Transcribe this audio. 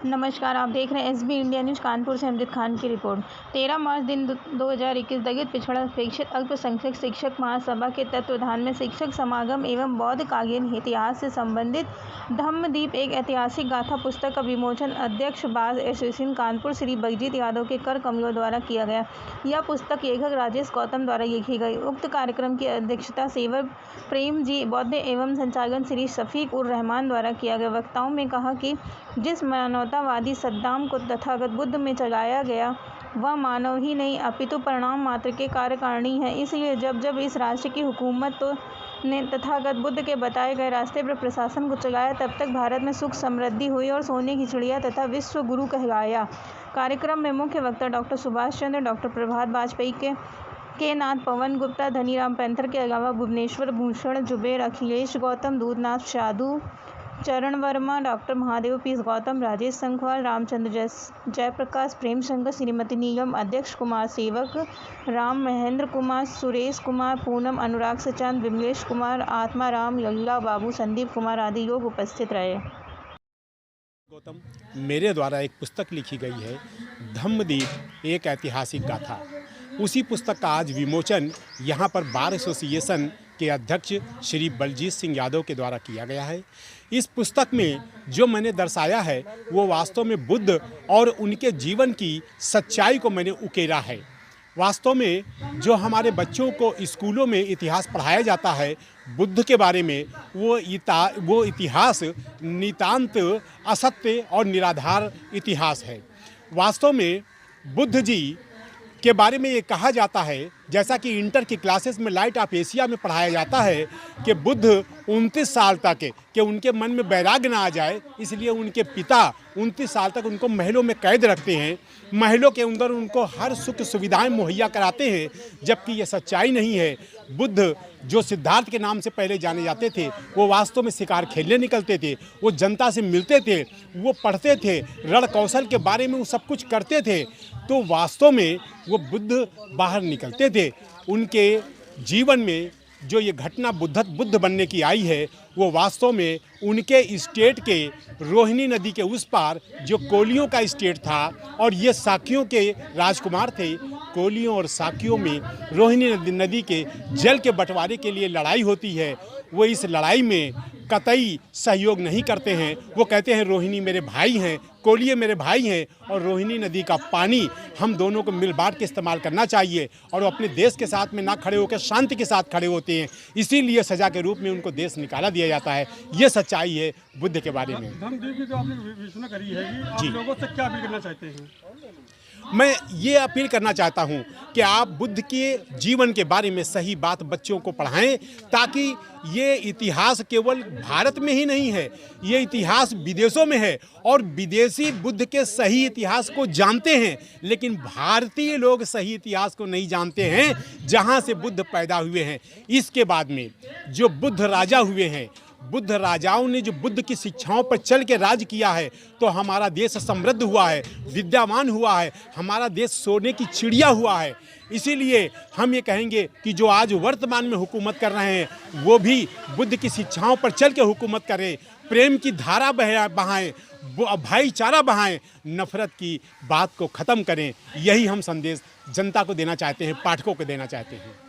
नमस्कार, आप देख रहे हैं एसबी इंडिया न्यूज़। कानपुर से अमजद खान की रिपोर्ट। 13 मार्च दिन 2021 दलित पिछड़ा अपेक्षित अल्पसंख्यक शिक्षक महासभा के तत्वावधान में शिक्षक समागम एवं बौद्ध कालीन इतिहास से संबंधित धम्मदीप एक ऐतिहासिक गाथा पुस्तक का विमोचन अध्यक्ष बार एसोसिएशन कानपुर श्री बलजीत यादव के कर कमलों द्वारा किया गया। यह पुस्तक लेखक राजेश गौतम द्वारा लिखी गई। उक्त कार्यक्रम की अध्यक्षता सेवर प्रेम जी बौद्ध एवं संचालन श्री शफीक उर रहमान द्वारा किया गया। वक्ताओं में कहा कि जिस मानवतावादी सद्दाम को तथागत बुद्ध में चलाया गया वह मानव ही नहीं अपितु परिणाम मात्र के कार्यकारिणी है। इसलिए जब जब इस राष्ट्र की हुकूमत ने तथागत बुद्ध के बताए गए रास्ते पर प्रशासन को चलाया तब तक भारत में सुख समृद्धि हुई और सोने की चिड़िया तथा विश्व गुरु कहलाया। कार्यक्रम में मुख्य वक्ता डॉक्टर सुभाष चंद्र, डॉक्टर प्रभात वाजपेयी के नाथ, पवन गुप्ता, धनीराम पैंथर के अलावा भुवनेश्वर भूषण, जुबेर, अखिलेश गौतम, दूधनाथ साधु, चरण वर्मा, डॉक्टर महादेव पीस गौतम, राजेश संखवाल, रामचंद्र जयप्रकाश, प्रेम शंकर, श्रीमती नीलम, अध्यक्ष कुमार सेवक, राम महेंद्र कुमार, सुरेश कुमार, पूनम, अनुराग सचांद, विमलेश कुमार, आत्मा राम, लल्ला बाबू, संदीप कुमार आदि लोग उपस्थित रहे। गौतम, मेरे द्वारा एक पुस्तक लिखी गई है धम्मदीप एक ऐतिहासिक गाथा। उसी पुस्तक का आज विमोचन यहाँ पर बार एसोसिएशन के अध्यक्ष श्री बलजीत सिंह यादव के द्वारा किया गया है। इस पुस्तक में जो मैंने दर्शाया है वो वास्तव में बुद्ध और उनके जीवन की सच्चाई को मैंने उकेरा है। वास्तव में जो हमारे बच्चों को स्कूलों में इतिहास पढ़ाया जाता है बुद्ध के बारे में, वो इतिहास नितांत असत्य और निराधार इतिहास है। वास्तव में बुद्ध जी के बारे में ये कहा जाता है, जैसा कि इंटर की क्लासेस में लाइट ऑफ एशिया में पढ़ाया जाता है कि बुद्ध 29 साल तक कि उनके मन में वैराग्य ना आ जाए, इसलिए उनके पिता 29 साल तक उनको महलों में कैद रखते हैं। महलों के अंदर उनको हर सुख सुविधाएं मुहैया कराते हैं, जबकि ये सच्चाई नहीं है। बुद्ध जो सिद्धार्थ के नाम से पहले जाने जाते थे वो वास्तव में शिकार खेलने निकलते थे, वो जनता से मिलते थे, वो पढ़ते थे, रण कौशल के बारे में वो सब कुछ करते थे। तो वास्तव में वो बुद्ध बाहर निकलते थे। उनके जीवन में जो ये घटना बुद्ध बनने की आई है वो वास्तव में उनके स्टेट के रोहिणी नदी के उस पार जो कोलियों का स्टेट था और ये साकियों के राजकुमार थे। कोलियों और साकियों में रोहिणी नदी के जल के बंटवारे के लिए लड़ाई होती है। वो इस लड़ाई में कतई सहयोग नहीं करते हैं। वो कहते हैं रोहिणी मेरे भाई हैं, कोलिये मेरे भाई हैं और रोहिणी नदी का पानी हम दोनों को मिल बांट के इस्तेमाल करना चाहिए। और वो अपने देश के साथ में ना खड़े होकर शांति के साथ खड़े होते हैं, इसीलिए सजा के रूप में उनको देश निकाला दिया जाता है। ये सच्चाई है बुद्ध के बारे में। धम्मदीप की जो आपने विवेचना करी है कि आप लोगों से क्या अपील करना चाहते हैं? मैं ये अपील करना चाहता हूँ कि आप बुद्ध के जीवन के बारे में सही बात बच्चों को पढ़ाएं, ताकि ये इतिहास केवल भारत में ही नहीं है, ये इतिहास विदेशों में है और विदेशी बुद्ध के सही इतिहास को जानते हैं, लेकिन भारतीय लोग सही इतिहास को नहीं जानते हैं जहाँ से बुद्ध पैदा हुए हैं। इसके बाद में जो बुद्ध राजा हुए हैं, बुद्ध राजाओं ने जो बुद्ध की शिक्षाओं पर चल के राज किया है तो हमारा देश समृद्ध हुआ है, विद्यावान हुआ है, हमारा देश सोने की चिड़िया हुआ है। इसीलिए हम ये कहेंगे कि जो आज वर्तमान में हुकूमत कर रहे हैं वो भी बुद्ध की शिक्षाओं पर चल के हुकूमत करें, प्रेम की धारा बहाएं, भाईचारा बहाएं, नफरत की बात को ख़त्म करें। यही हम संदेश जनता को देना चाहते हैं, पाठकों को देना चाहते हैं।